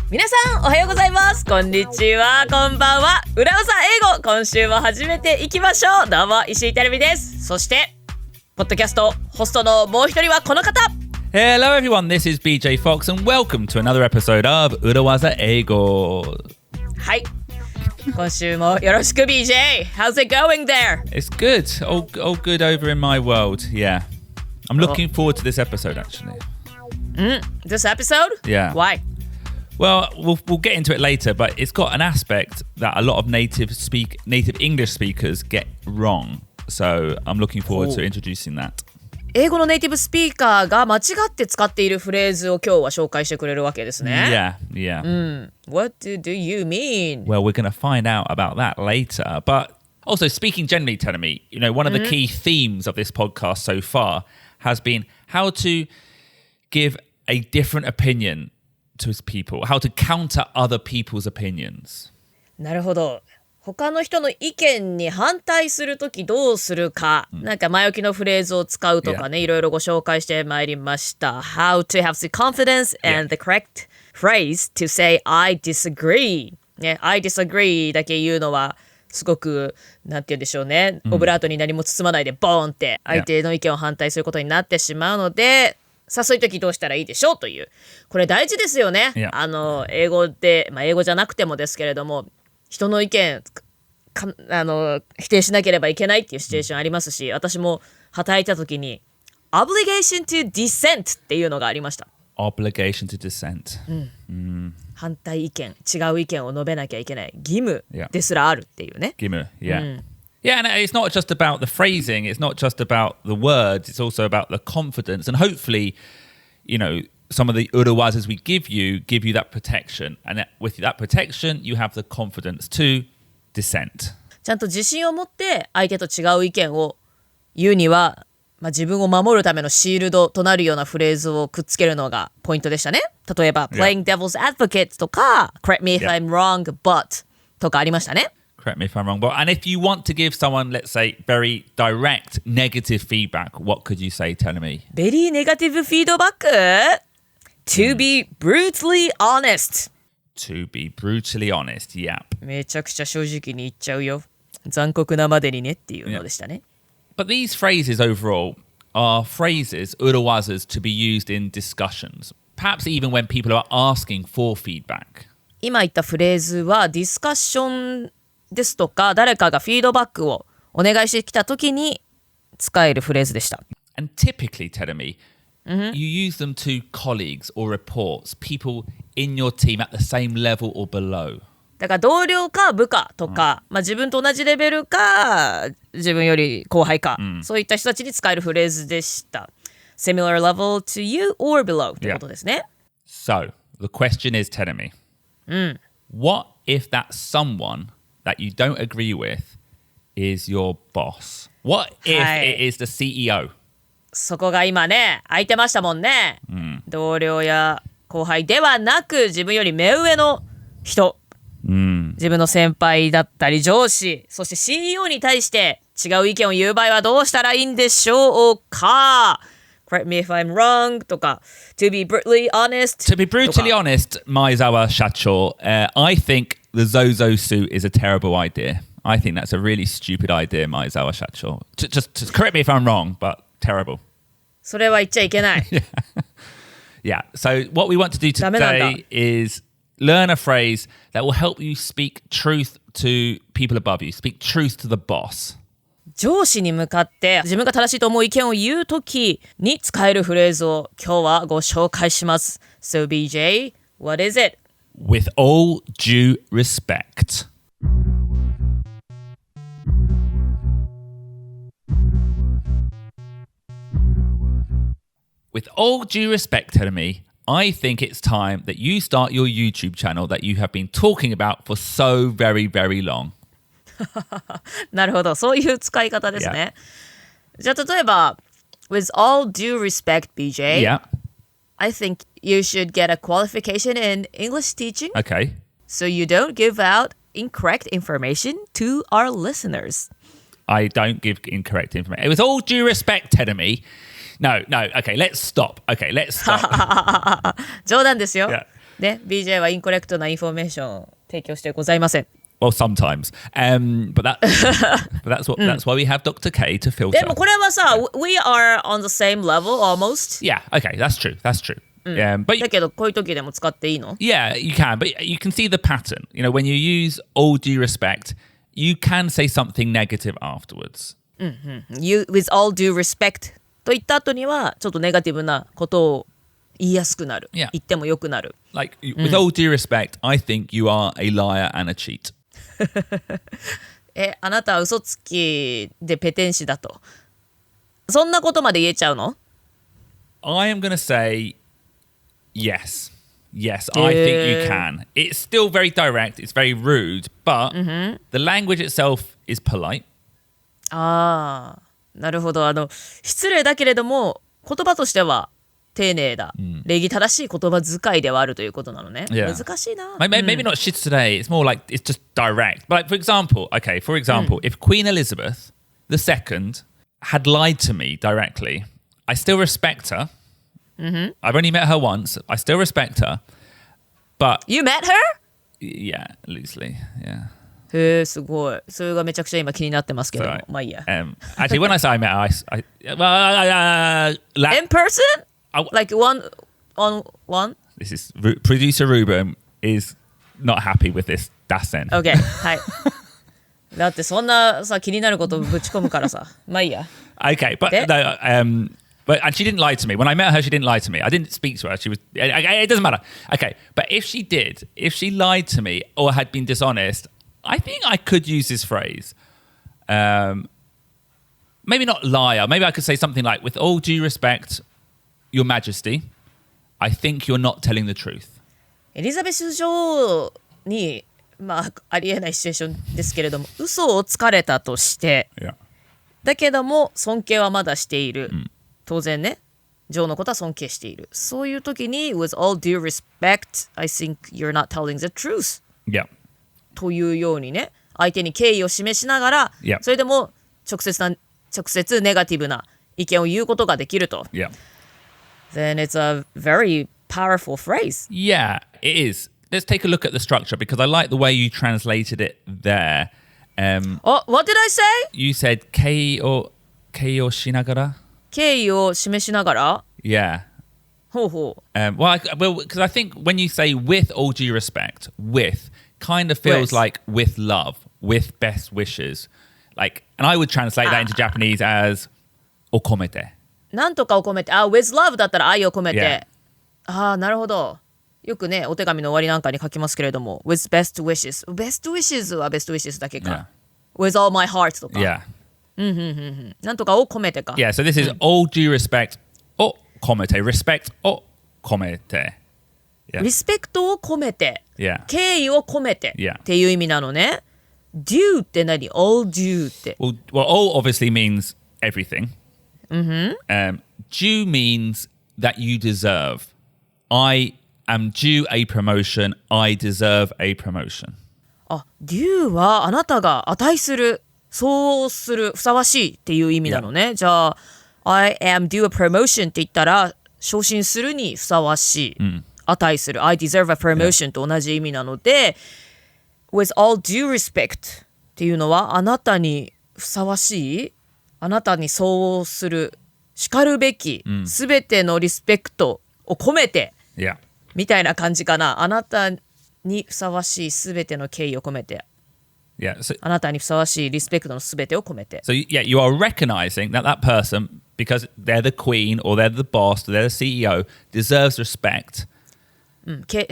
皆さんおはようございます。こんにちは、こんばんは。裏技英語、今週も始めていきましょう。どうも石井てるみです。そしてポッドキャストホストのもう一人はこの方。 Hello everyone, this is BJ Fox and welcome to another episode of 裏技英語。はい、今週もよろしく BJ. How's it going there? It's good, all good over in my world. Yeah, I'm looking forward to this episode actually. This episode? Yeah. Why? Well, we'll get into it later, but it's got an aspect that a lot of native English speakers get wrong. So I'm looking forward to introducing that. 英語のネイティブスピーカーが間違って使っているフレーズを今日は紹介してくれるわけですね。Yeah. What do you mean? Well, we're going to find out about that later. But also, speaking generally, Telemi, you know, one of the key themes of this podcast so far has been how to give a different opinion to people, how to counter other people's opinions. なるほど。他の人の意見に反対するときどうするか、なんか前置きのフレーズを使うとかね、いろいろご紹介してまいりました。How to have the confidence and the correct phrase to say I disagree. ね、I disagree だけ言うのはすごくなんて言うんでしょうね、オブラートに何も包まないでボーンって相手の意見を反対することになってしまうので、そういう時どうしたらいいでしょうという、これ大事ですよね。英語で、英語じゃなくてもですけれども、人の意見否定しなければいけないっていうシチュエーションありますし、私も働いた時に obligation to dissent っていうのがありました。 Obligation to dissent、反対意見、違う意見を述べなきゃいけない義務ですらあるっていうね。義務、Yeah, and it's not just about the phrasing, it's not just about the words, it's also about the confidence. And hopefully, you know, some of the urawazas we give you that protection. And with that protection, you have the confidence to dissent. ちゃんと自信を持って相手と違う意見を言うには、自分を守るためのシールドとなるようなフレーズをくっつけるのがポイントでしたね。例えば、playing devil's advocate とか、correct me if I'm wrong, but とかありましたね。Correct me if I'm wrong, but and if you want to give someone, let's say, very direct negative feedback, what could you say, tell me? Very negative feedback? To be brutally honest. To be brutally honest, yeah. めちゃくちゃ正直に言っちゃうよ。残酷なまでにねっていうのでしたね。But these phrases overall are phrases, urawazas, to be used in discussions, perhaps even when people are asking for feedback. 今言ったフレーズはディスカッションですとか、誰かがフィードバックをお願いしてきたときに使えるフレーズでした。And typically, Telemi, you use them to colleagues or reports, people in your team at the same level or below. だから同僚か部下とか、自分と同じレベルか自分より後輩か、そういった人たちに使えるフレーズでした。Similar level to you or below ってことですね。So, the question is, Telemi, what if that someone that you don't agree with is your boss? What if it is the CEO? そこが今ね、空いてましたもんね。同僚や後輩ではなく、自分より目上の人、自分の先輩だったり上司、そして CEO に対して違う意見を言う場合はどうしたらいいんでしょうか？ Correct me if I'm wrong とか To be brutally honest To be brutally honest, Maezawa Shacho, I think the Zozo suit is a terrible idea. I think that's a really stupid idea, Maezawa Shacho. Just correct me if I'm wrong, but terrible. それは言っちゃいけない。Yeah, so what we want to do today is learn a phrase that will help you speak truth to people above you, speak truth to the boss. 上司に向かって自分が正しいと思う意見を言うときに使えるフレーズを今日はご紹介します。So BJ, what is it? With all due respect. With all due respect, Telemi, I think it's time that you start your YouTube channel that you have been talking about for so very, very long. なるほど、そういう使い方ですね。じゃあ例えば With all due respect, BJ, Yeah. I think you should get a qualification in English teaching. Okay. So you don't give out incorrect information to our listeners. I don't give incorrect information. With all due respect, Telemi, No, okay, let's stop. 冗談ですよ。Yeah. で BJ はインコレクトなインフォメーションを提供してございません。Well, sometimes. But that's why we have Dr. K to filter. でもこれはさ、we are on the same level almost. Yeah, okay, that's true. But だけどこういう時でも使っていいの？ yeah, you can, but you can see the pattern. You know, when you use all due respect, you can say something negative afterwards. You, with all due respect と言った後にはちょっとネガティブなことを言いやすくなる。Yeah. 言ってもよくなる。Like, with all due respect, I think you are a liar and a cheat. あなたは嘘つきでペテン師だと。そんなことまで言えちゃうの？ I am going to say yes. Yes, I think you can. It's still very direct, it's very rude, but the language itself is polite. ああ、なるほど。失礼だけれども言葉としては丁寧だ、礼儀正しい言葉遣いではあるということなのね。Yeah. 難しいな。Maybe not shit today. It's more like it's just direct. But like, for example, if Queen Elizabeth II had lied to me directly, I still respect her. I've only met her once. I still respect her. But You met her? yeah, loosely, yeah. へえ、すごい。それがめちゃくちゃ今気になってますけども。 So, まあいいや。actually, when I say I met her, In person? Like one on one? this is producer Ruben is not happy with this. Dasen. OK はいだってそんなさ気になることぶち込むからさまあいいや Okay, but no, but and she didn't lie to me. When I met her, she didn't lie to me. I didn't speak to her. She was. It doesn't matter. Okay, but if she did, if she lied to me or had been dishonest, I think I could use this phrase. Maybe not liar. Maybe I could say something like, "With all due respect, Your Majesty, I think you're not telling the truth." エリザベス女王にまあありえないシチュエーションですけれども嘘をつかれたとして Yeah. だけども尊敬はまだしている、当然ね女王のことは尊敬しているそういう時に With all due respect I think you're not telling the truth Yeah. というようにね相手に敬意を示しながら、Yeah. それでも直接ネガティブな意見を言うことができると Yeah. Then it's a very powerful phrase. Yeah, it is. Let's take a look at the structure because I like the way you translated it there. Oh, what did I say? You said kei o shinagara. 敬意を示しながら Yeah. ほうほう Well, because I think when you say with all due respect, with kind of feels With. like with love, with best wishes. Like, and I would translate that into Japanese as okomete. なんとかを込めてwith love だったら愛を込めて、 Yeah. なるほどよくねお手紙の終わりなんかに書きますけれども with best wishes best wishes は best wishes だけか、with all my heart とか、 Yeah. なんとかを込めてか、 Yeah, so this is all due respect o komete. Respect o komete. Yeah. リスペクトを込めて、 Yeah. 敬意を込めて、 Yeah. っていう意味なのね。due って何 all due って Well, all obviously means everything. Due means that you deserve. I am due a promotion. I deserve a promotion. due はあなたが値するそうするふさわしいっていう意味なのね、じゃあ I am due a promotion って言ったら昇進するにふさわしい、値する I deserve a promotion と同じ意味なので、with all due respect っていうのはあなたにふさわしいあなたに相応するしかるべきすべてのリスペクトを込めて、Yeah. みたいな感じかな。あなたにふさわしいすべての敬意を込めて、 Yeah. So, あなたにふさわしいリスペクトのすべてを込めて。 yeah, you are recognizing that that person, because they're the queen or they're the boss or they're the CEO, deserves respect.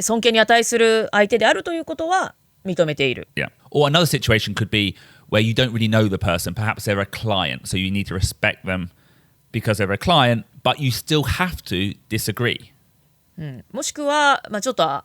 尊敬に値する相手であるということは認めている。 Yeah. Or another situation could be where you don't really know the person. Perhaps they're a client, so you need to respect them because they're a client, but you still have to disagree. もしくは、ちょっと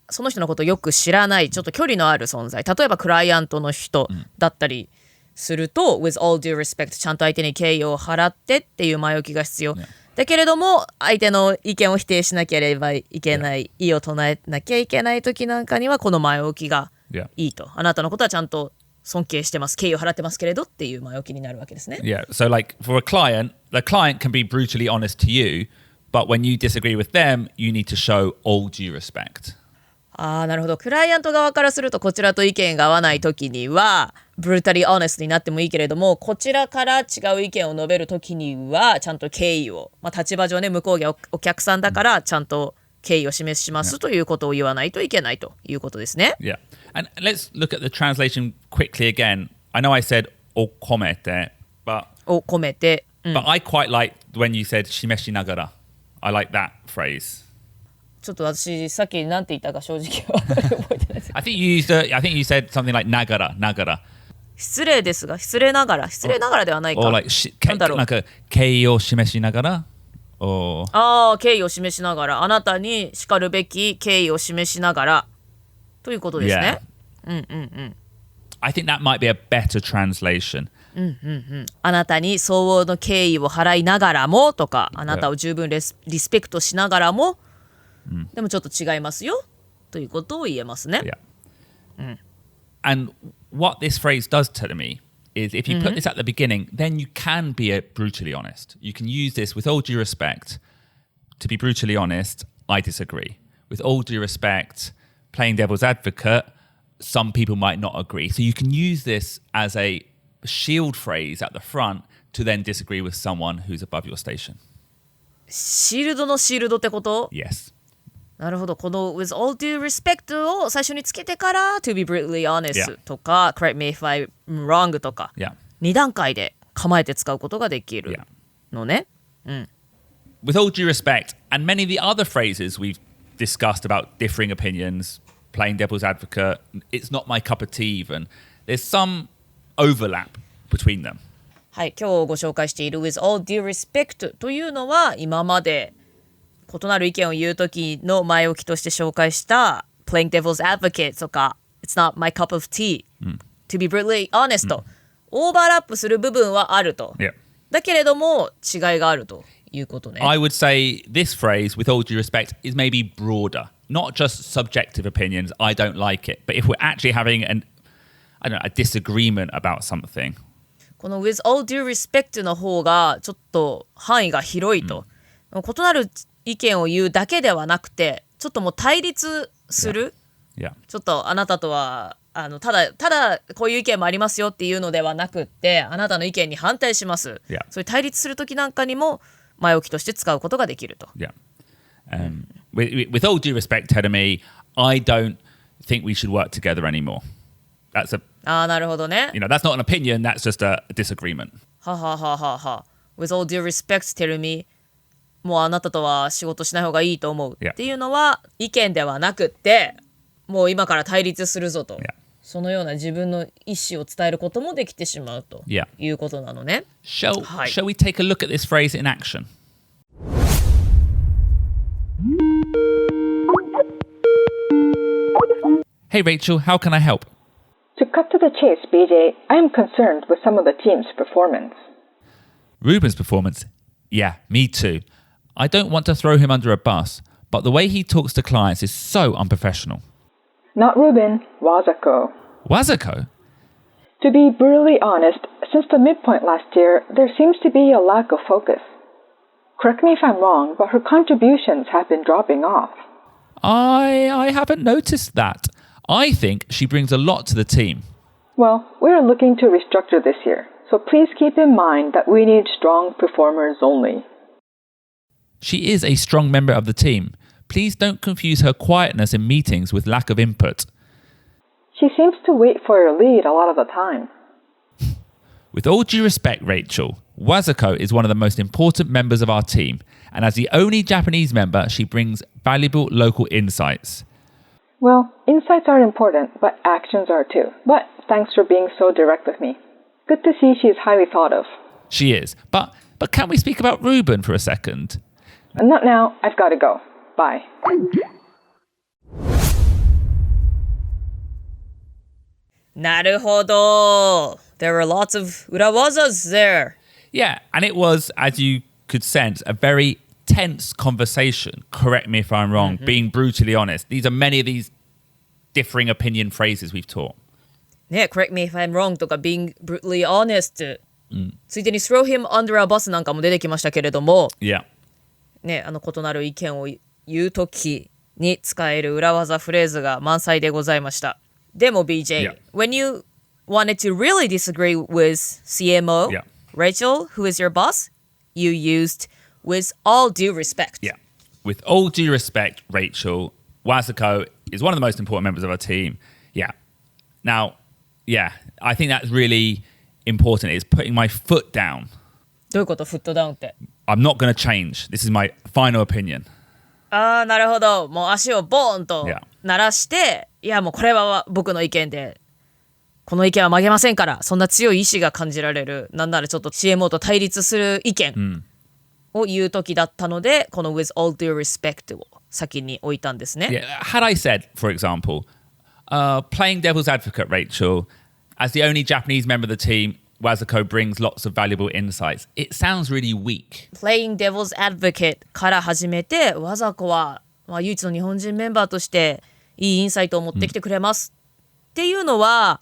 その人のことをよく知らないちょっと距離のある存在、例えばクライアントの人だったりすると、with all due respect ちゃんと相手に敬意を払ってっていう前置きが必要、だけれども相手の意見を否定しなければいけない、異を唱えなきゃいけない時なんかにはこの前置きがいいと、あなたのことはちゃんと尊敬してます敬意を払ってますけれどっていう前置きになるわけですね。 Yeah. So like for a client, the client can be brutally honest to you, But when you disagree with them, you need to show all due respect. なるほど。クライアント側からするとこちらと意見が合わないときにはブルータリーオネストになってもいいけれども、こちらから違う意見を述べるときにはちゃんと敬意を、立場上ね、向こうがお客さんだからちゃんと敬意を示しますということを言わないといけないということですね。Yeah. And let's look at the translation quickly again. I know I said を込めて but を込めて、but I quite like when you said 示しながら. I like that phrase. ちょっと私さっき何て言ったか正直は覚えてないです。I think you said something like ながら。失礼ですが、失礼ながらではないか。Or like なんか敬意を示しながら。敬意を示しながら、あなたにしかるべき敬意を示しながらということですね。I think that might be a better translation. あなたに相応の敬意を払いながらもとか、あなたを十分リスペクトしながらも、でもちょっと違いますよということを言えますね。And what this phrase does tell me is if you put this at the beginning, then you can be brutally honest. You can use this with all due respect. To be brutally honest, I disagree. With all due respect, playing devil's advocate, some people might not agree. So you can use this as a shield phrase at the front to then disagree with someone who's above your station. シールドのシールドってこと？ Yes. なるほど。この with all due respect を最初につけてから to be brutally honest とか correct me if I'm wrong とか、2段階で構えて使うことができるのね。With all due respect, and many of the other phrases we've discussed about differing opinions, playing devil's advocate, it's not my cup of tea even, there's some overlap between them. はい、今日ご紹介している with all due respect というのは今まで異なる意見を言うときの前置きとして紹介した playing devil's advocate とか it's not my cup of tea、to be brutally honest、オーバーラップする部分はあると、だけれども違いがあるということね。I would say this phrase with all due respect is maybe broader, not just subjective opinions, I don't like it, but if we're actually having a disagreement about something. この with all due respect の方がちょっと範囲が広いと、異なる意見を言うだけではなくてちょっともう対立する、ちょっとあなたとはただこういう意見もありますよっていうのではなくってあなたの意見に反対します、そういう対立する時なんかにも前置きとして使うことができると。With all due respect, Tedemi, I don't think we should work together anymore. That's なるほどね。that's not an opinion, that's just a disagreement. ははははは。With all due respect, tell me. もうあなたとは仕事しない方がいいと思うっていうのは意見ではなくってもう今から対立するぞと、そのような自分の意思を伝えることもできてしまうということなのね。Shall we take a look at this phrase in action? Hey Rachel, how can I help? To cut to the chase, BJ, I am concerned with some of the team's performance. Ruben's performance? Yeah, me too. I don't want to throw him under a bus, but the way he talks to clients is so unprofessional. Not Ruben, Wazako. Wazako? To be brutally honest, since the midpoint last year, there seems to be a lack of focus. Correct me if I'm wrong, but her contributions have been dropping off. I haven't noticed that. I think she brings a lot to the team. Well, we are looking to restructure this year, so please keep in mind that we need strong performers only. She is a strong member of the team. Please don't confuse her quietness in meetings with lack of input. She seems to wait for your lead a lot of the time. With all due respect, Rachel, Wazako is one of the most important members of our team, and as the only Japanese member, she brings valuable local insights. Well, insights are important, but actions are too. But thanks for being so direct with me. Good to see she is highly thought of. She is. But can we speak about Ruben for a second? Not now. I've got to go. Bye. Naruhodo. There were lots of urawazas there. Yeah, and it was, as you could sense, a very tense conversation. Correct me if I'm wrong. Being brutally honest. These are many of these differing opinion phrases we've taught. ね、correct me if I'm wrong とか being brutally honest、ついでに throw him under a bus なんかも出てきましたけれども、Yeah. ね、異なる意見を言うときに使える裏技フレーズが満載でございました。でも BJ、when you wanted to really disagree with CMO, Rachel, who is your boss, you used with all due respect. Yeah. With all due respect, Rachel, Wazuko is one of the most important members of our team. Yeah. Now, I think that's really important is putting my foot down. どういうこと？フットダウンって。I'm not going to change. This is my final opinion. なるほど。もう足をボーンと鳴らして、いやもうこれは僕の意見で、この意見は曲げませんから、そんな強い意志が感じられる、なんならちょっと CMO と対立する意見を言うときだったので、この with all due respect を先に置いたんですね。Yeah. Had I said, for example, playing devil's advocate, Rachel, as the only Japanese member of the team, Wazuko brings lots of valuable insights. It sounds really weak. Playing devil's advocate から始めて、わざこは、唯一の日本人メンバーとしていいインサイトを持ってきてくれます、っていうのは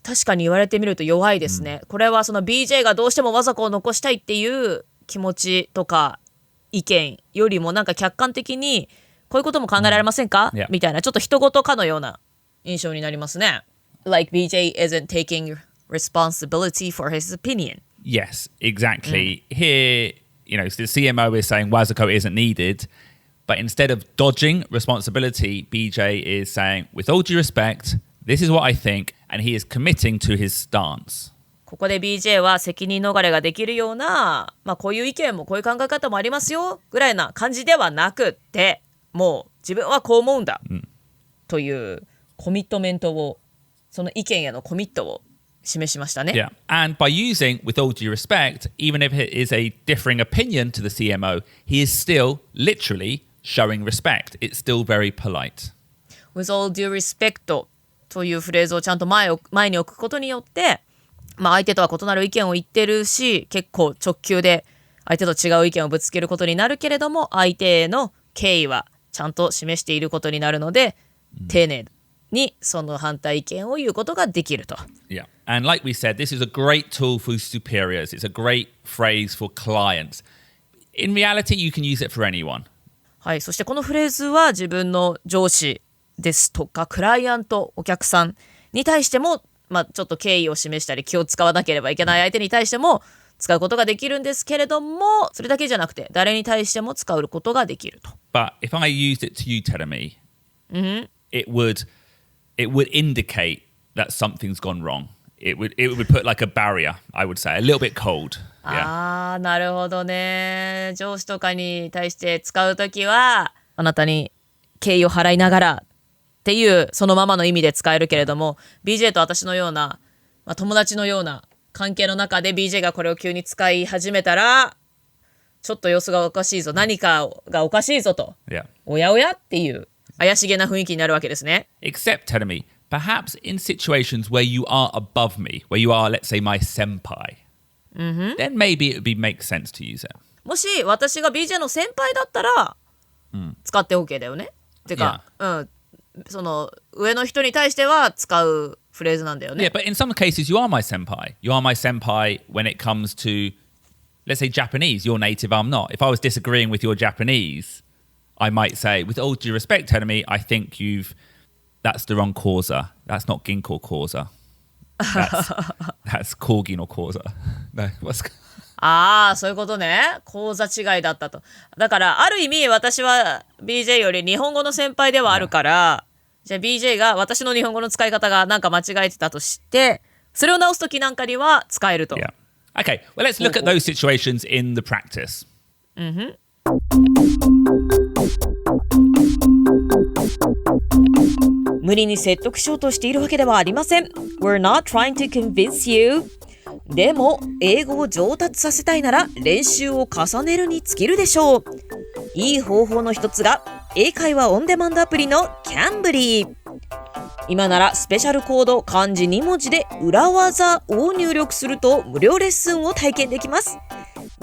確かに言われてみると弱いですね。これはその BJ がどうしてもわざこを残したいっていう気持ちとか意見よりもなんか客観的にこういうことも考えられませんか、みたいなちょっと人事かのような印象になりますね。Like BJ isn't taking responsibility for his opinion. Yes, exactly. Here, the CMO is saying Wazuko isn't needed, but instead of dodging responsibility, BJ is saying, with all due respect, this is what I think, and he is committing to his stance. ここで BJ は責任逃れができるような、こういう意見もこういう考え方もありますよぐらいな感じではなくって、もう自分はこう思うんだ、というコミットメントを、その意見へのコミットを示しましたね。Yeah, and by using with all due respect, even if it is a differing opinion to the CMO, he is still literally showing respect. It's still very polite. With all due respect というフレーズをちゃんと前に置くことによって、相手とは異なる意見を言ってるし、結構直球で相手と違う意見をぶつけることになるけれども、相手への敬意はちゃんと示していることになるので、丁寧にその反対意見を言うことができると。Yeah, and like we said, this is a great tool for superiors. It's a great phrase for clients. In reality, you can use it for anyone. はい、そしてこのフレーズは自分の上司ですとかクライアント、お客さんに対しても、ちょっと敬意を示したり気を使わなければいけない相手に対しても使うことができるんですけれども、それだけじゃなくて誰に対しても使うことができると。But if I used it to you, Terumi, it would indicate that something's gone wrong. It would put like a barrier, I would say, a little bit cold. Yeah. なるほどね。上司とかに対して使うときは、あなたに敬意を払いながらっていうそのままの意味で使えるけれども、BJ と私のような、友達のような関係の中で BJ がこれを急に使い始めたら、ちょっと様子がおかしいぞ、何かがおかしいぞと、おやおやっていう怪しげな雰囲気になるわけですね。Except, Terumi, perhaps in situations where you are above me, where you are, let's say, my senpai, then maybe it would make sense to use it. もし私が BJ の先輩だったら、使って OK だよね。てか、その上の人に対しては使うフレーズなんだよね。Yeah, but in some cases you are my senpai. You are my senpai when it comes to, let's say, Japanese. You're native, I'm not. If I was disagreeing with your Japanese, I might say, with all due respect, Terumi, I think that's the wrong causa. That's not Ginkgo causa. That's Corgi no causa. No, what's... そういうことね。講座違いだったと。だからある意味私は BJ より日本語の先輩ではあるから、じゃあ BJ が私の日本語の使い方がなんか間違えてたとして、それを直すときなんかには使えると。Yeah. Okay, well let's look at those situations in the practice. 無理に説得しようとしているわけではありません。We're not trying to convince you. でも英語を上達させたいなら練習を重ねるに尽きるでしょう。いい方法の一つが英会話オンデマンドアプリのキャンブリー。今ならスペシャルコード漢字2文字で裏技を入力すると無料レッスンを体験できます。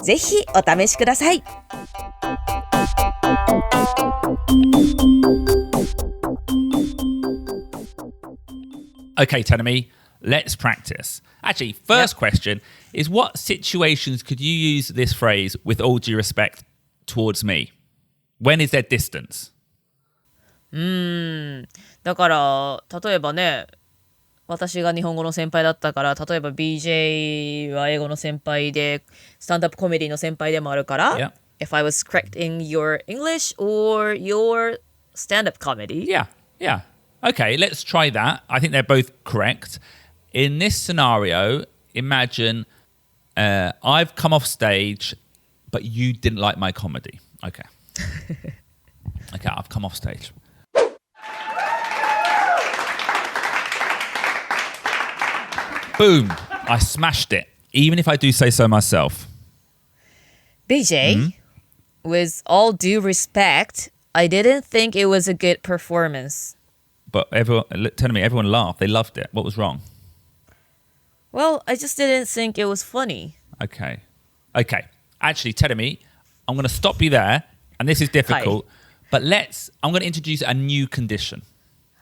ぜひお試しください。Okay, Terumi, let's practice. Actually, first question is what situations could you use this phrase with all due respect towards me? When is there distance? だから例えばね、私が日本語の先輩だったから、例えば BJ は英語の先輩でスタンダップコメディの先輩でもあるから、Yeah. If I was correct in your English or your stand-up comedy. Yeah, yeah. Okay, let's try that. I think they're both correct. In this scenario, imagine I've come off stage, but you didn't like my comedy. Okay. Okay, I've come off stage. Boom, I smashed it, even if I do say so myself. BJ, with all due respect, I didn't think it was a good performance. But telling me everyone laughed. They loved it. What was wrong? Well, I just didn't think it was funny. Okay. Actually, telling me, I'm going to stop you there, and this is difficult, but I'm going to introduce a new condition.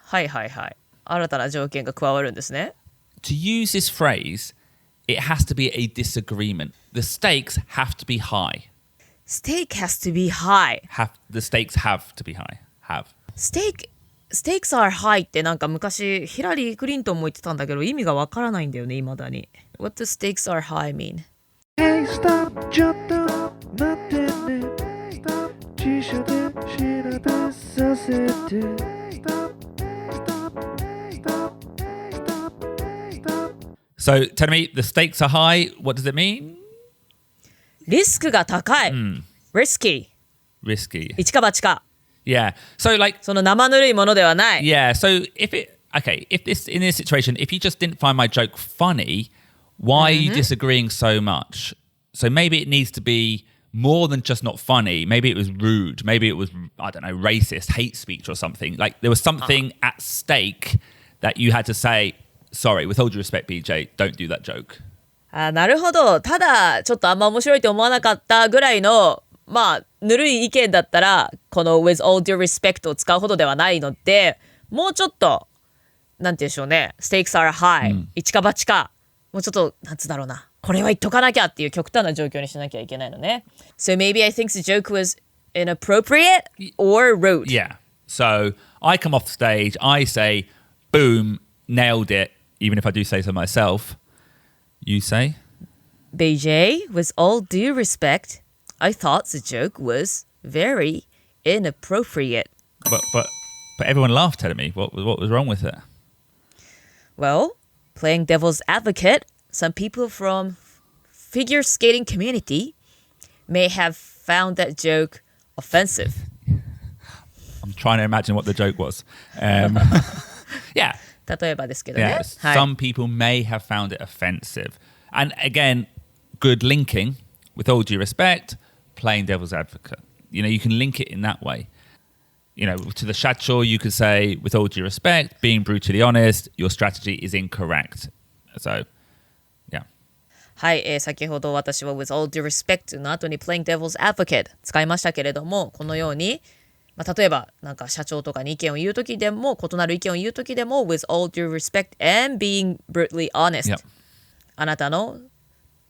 はいはいはい。新たな条件が加わるんですね。To use this phrase, it has to be a disagreement. The stakes have to be high. Steak has to be high. The stakes have to be high. Stakes are high ってなんか昔ヒラリー・クリントンも言ってたんだけど意味がわからないんだよね、未だに。What does stakes are high mean? Hey, stop, ちょっと待ってね。Stop, 辞書で調べさせて。Stop, stop, stop, stop, stop. So, tell me, the stakes are high. What does it mean? リスクが高い。Risky. Risky. 一か八か。Yeah. So, like, その生ぬるいものではない。yeah. So, in this situation, if you just didn't find my joke funny, why are you disagreeing so much? So maybe it needs to be more than just not funny. Maybe it was rude. Maybe it was, I don't know, racist, hate speech or something. Like there was something at stake that you had to say, sorry, with all due respect, BJ, don't do that joke. なるほど。ただちょっとあんま面白いと思わなかったぐらいのぬるい意見だったらこの with all due respect を使うほどではないので、もうちょっとなんて言うんでしょうね。stakes are high、一か八か。もうちょっとなんつうんだろうな。これは言っとかなきゃっていう極端な状況にしなきゃいけないのね。So maybe I think the joke was inappropriate or rude. Yeah. So I come off the stage, I say, boom, nailed it, even if I do say so myself. You say? BJ, with all due respect, I thought the joke was very inappropriate. But everyone laughed at me. What was wrong with it? Well, playing devil's advocate, some people from figure skating community may have found that joke offensive. I'm trying to imagine what the joke was. Yeah. 例えばですけどね。Yeah. Some people may have found it offensive. And again, good linking, with all due respect, playing devil's advocate. You know, you can link it in that way. You know, to the shacho, you could say, with all due respect, being brutally honest, your strategy is incorrect. So, yeah. はい、先ほど私は with all due respect の後に playing devil's advocate 使いましたけれども、このように、例えばなんか社長とかに意見を言うときでも、異なる意見を言うときでも with all due respect and being brutally honest、あなたの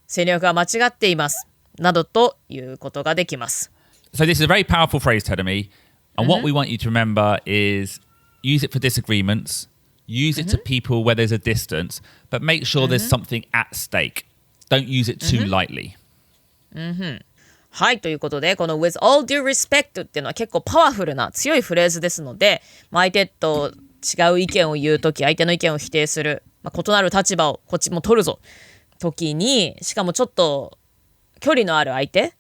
戦略が間違っていますなどということができます。So this is a very powerful phrase, Tedemi. And what we want you to remember is use it for disagreements, use it to people where there's a distance, but make sure there's something at stake. Don't use it too lightly. はい、ということで、この with all due respect っていうのは結構パワフルな強いフレーズですので、相手と違う意見を言うとき、相手の意見を否定する、異なる立場をこっちも取るぞ時に、しかもちょっと距離のある相手、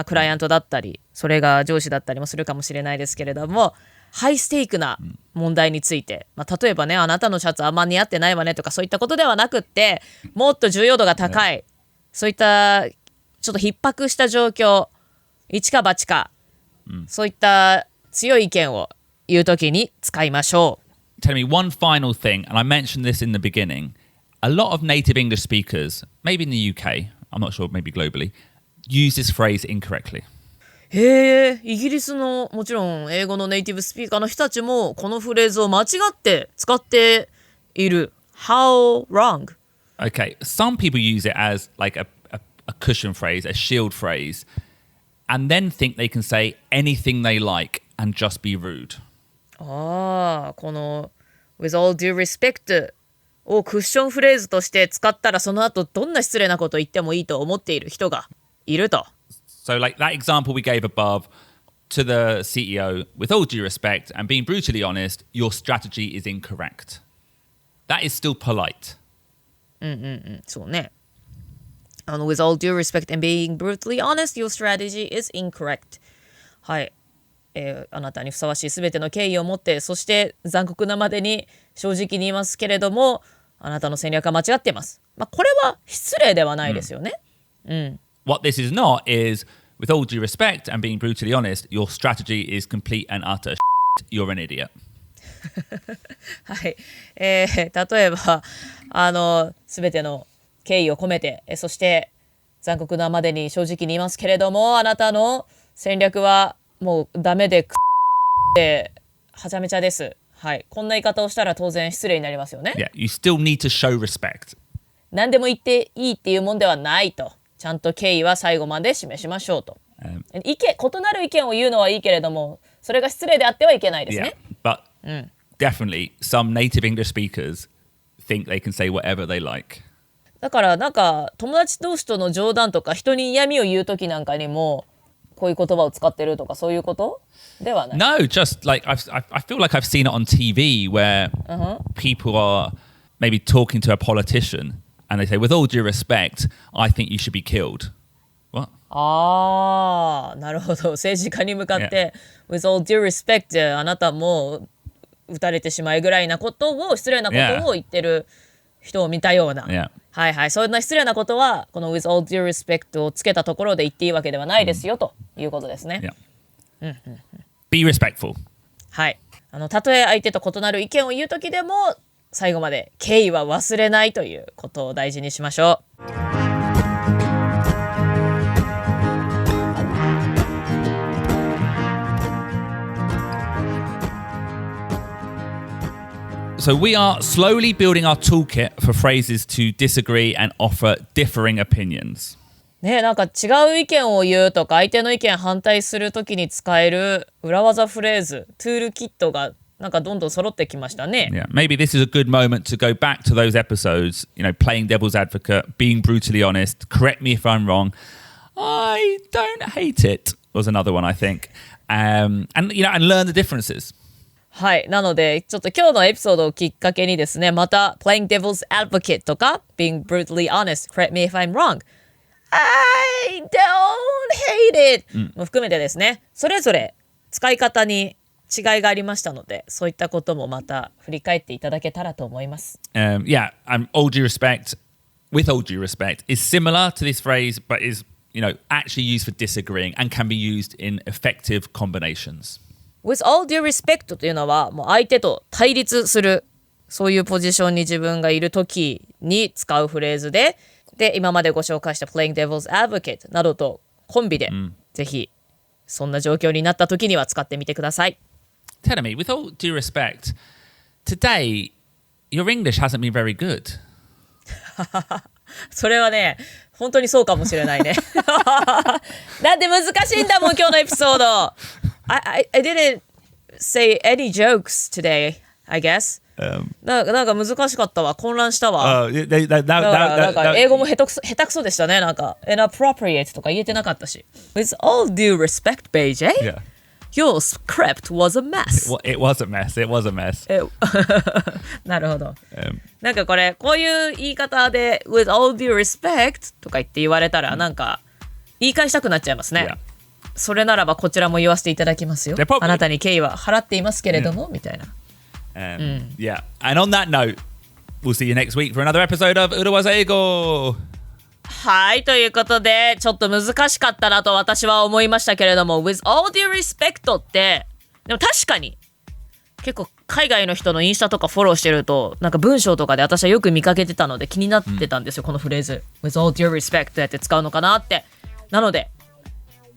クライアントだったり、それが上司だったりもするかもしれないですけれども、ハイステークな問題について、例えばね、あなたのシャツあんま似合ってないわねとかそういったことではなくって、もっと重要度が高い、そういったちょっと逼迫した状況、一か八か、そういった強い意見を言うときに使いましょう。Tell me one final thing, and I mentioned this in the beginning. A lot of native English speakers, maybe in the UK, I'm not sure, maybe globally, use this phrase incorrectly. へえ、イギリスのもちろん英語のネイティブスピーカーの人たちもこのフレーズを間違って使っている。How wrong? Okay, some people use it as like a cushion phrase, a shield phrase. and then think they can say anything they like and just be rude. ああ、この with all due respect をクッションフレーズとして使ったらその後どんな失礼なことを言ってもいいと思っている人がいると。So like that example we gave above to the CEO, with all due respect and being brutally honest, your strategy is incorrect. That is still polite. そうね。with all due respect and being brutally honest, your strategy is incorrect. はい。あなたにふさわしいすべての敬意を持って、そして残酷なまでに正直に言いますけれども、あなたの戦略は間違っています。まあ、これは失礼ではないですよね。What this is not is, with all due respect and being brutally honest, your strategy is complete and utter shit. You're an idiot. はい。例えば、すべての敬意を込めて、そして残酷なまでに正直に言いますけれども、あなたの戦略はもうダメではちゃめちゃです。はい。こんな言い方をしたら当然失礼になりますよね。Yeah, you still need to show respect. 何でも言っていいっていうもんではないと。ちゃんと敬意は最後まで示しましょうと。異なる意見を言うのはいいけれども、それが失礼であってはいけないですね。Yeah, but definitely some native English speakers think they can say whatever they like. だからなんか友達同士との冗談とか人に嫌味を言うときなんかにもこういう言葉を使ってるとかそういうことではない。No, just like I feel like I've seen it on TV where people are maybe talking to a politician and they say, with all due respect, I think you should be killed. What? ああ、なるほど。政治家に向かって、with all due respect あなたも撃たれてしまいぐらいなことを失礼なことを言ってる人を見たような。はいはい。そんな失礼なことはこの with all due respect をつけたところで言っていいわけではないですよということですね。Be respectful. はい。たとえ相手と異なる意見を言うときでも最後まで敬意は忘れないということを大事にしましょう。So we are slowly building our toolkit for phrases to disagree and offer differing opinions. ね、なんか違う意見を言うとか相手の意見反対するときに使える裏技フレーズ、トゥールキットがなんかどんどん揃ってきましたね。Yeah, maybe this is a good moment to go back to those episodes, you know, playing devil's advocate, being brutally honest, correct me if I'm wrong. I don't hate it was another one, I think. And you know, and learn the differences. はい。なので、ちょっと今日のエピソードをきっかけにですね、また playing devil's advocate とか being brutally honest, correct me if I'm wrong. I don't hate it も含めてですね、それぞれ使い方に違いがありましたので、そういったこともまた振り返っていただけたらと思います。Yeah, all due respect, with all due respect, is similar to this phrase, but is, you know, actually used for disagreeing and can be used in effective combinations. With all due respect というのは、もう相手と対立する、そういうポジションに自分がいるときに使うフレーズで、今までご紹介した playing devil's advocate などとコンビで、ぜひそんな状況になったときには使ってみてください。Tell me, with all due respect, today your English hasn't been very good. それはね、本当にそうかもしれないね。だって難しいんだもん、今日のエピソード。I didn't say any jokes today, I guess. なんか難しかったわ。混乱したわ。なんか英語も下手くそでしたね。なんか inappropriate とか言えてなかったし。With all due respect, BJ, your script was a mess. It was a mess. It was a mess. なるほど。なんかこういう言い方で with all due respect とか言われたらなんか言い返したくなっちゃいますね。それならばこちらも言わせていただきますよ。あなたに敬意は払っていますけれども、みたいな。Yeah. And on that note, we'll see you next week for another episode of 裏技英語。はい、ということで、ちょっと難しかったなと私は思いましたけれども、with all due respect って、でも確かに、結構海外の人のインスタとかフォローしてると、なんか文章とかで私はよく見かけてたので気になってたんですよ、このフレーズ。with all due respect どうやって使うのかなって。なので、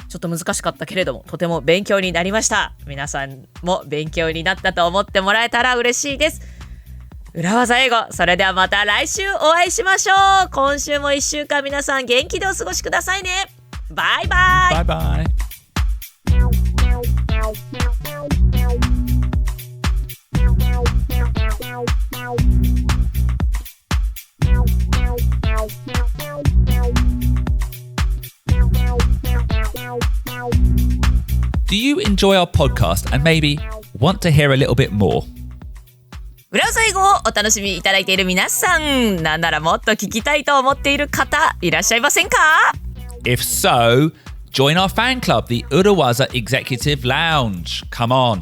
ちょっと難しかったけれどもとても勉強になりました。皆さんも勉強になったと思ってもらえたら嬉しいです。裏技英語、それではまた来週お会いしましょう。今週も1週間皆さん元気でお過ごしくださいね。バイバイ。バイバイ。Do you enjoy our podcast and maybe want to hear a little bit more? 裏技英語をお楽しみいただいている皆さん、なんならもっと聞きたいと思っている方いらっしゃいませんか？ If so, join our fan club, the 裏技 Executive Lounge. Come on.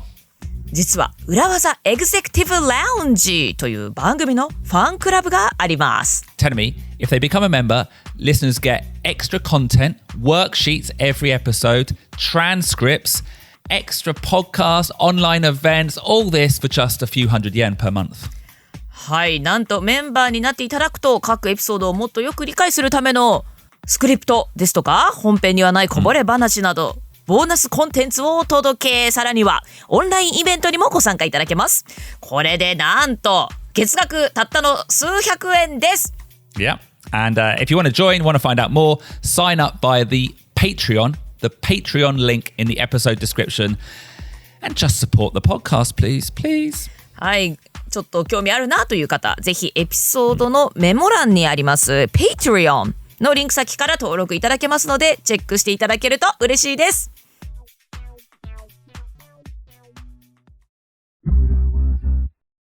実は裏技エグゼクティブラウンジという番組のファンクラブがあります。Tell me, if they become a member, listeners get extra content, worksheets every episode, transcripts, extra podcasts, online events, all this for just a few hundred yen per month. はい、なんとメンバーになっていただくと各エピソードをもっとよく理解するためのスクリプトですとか本編にはないこぼれ話など、ボーナスコンテンツをお届け、さらにはオンラインイベントにもご参加いただけます。これでなんと月額たったの数百円です。Yeah. And if you want to join, want to find out more, sign up by the Patreon link in the episode description, and just support the podcast, please. はい、ちょっと興味あるなという方、ぜひエピソードのメモ欄にあります Patreon のリンク先から登録いただけますので、チェックしていただけると嬉しいです。